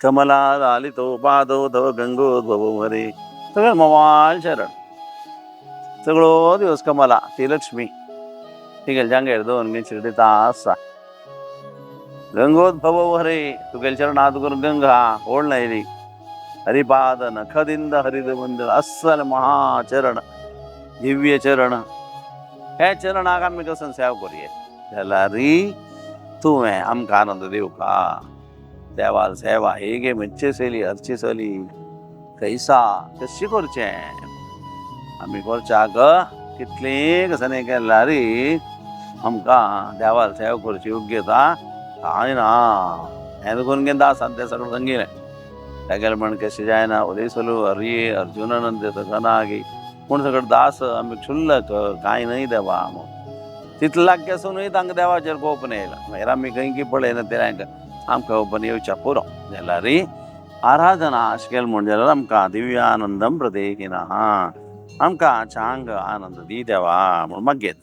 कमला लालितो पादो तव गंगोद्भव हरे. सगळं मवाल शरण. सगळो दिवस कमला ती लक्ष्मी तिगेल जांगेर दोन शिर्डीचा आसा गंगोद्भव हरे. तुगेल चरणात करून गंगा ओढ नाही हरिपाद नखदिंद हरिद मंदिर अस्सल महाचरण दिव्य चरण. हे चरणाक आम्ही कसं सेवा करूये त्याला री तुवें आमकां आनंद देव का. देवाल सेवा हेगे मेच्चे सली हरची सली कैसा कशी करचें आमी करच्याक कितलीं कसं केला री आमकां देवाल सेवा करची योग्यता काय ना. हें करून गेला आसात तें सगळें सांगिलें तेगेले म्हण कशें जायना उलयसलू हरी अर्जुनानंद गनागी पूण सगळें दास आमी क्षुल्लक कांय न्हय देवा. तितलें लागीं आसूनय तांकां देवाचेर कोप येयला. मागीर आमी खंय पळयना तें आमकां ओपन येवच्या पुरो जाल्यार आराधना अशें केलें म्हण जाल्यार आमकां दिव्य आनंदम प्रदेकिना आमकां चांग आनंद दी देवा म्हूण मागयत.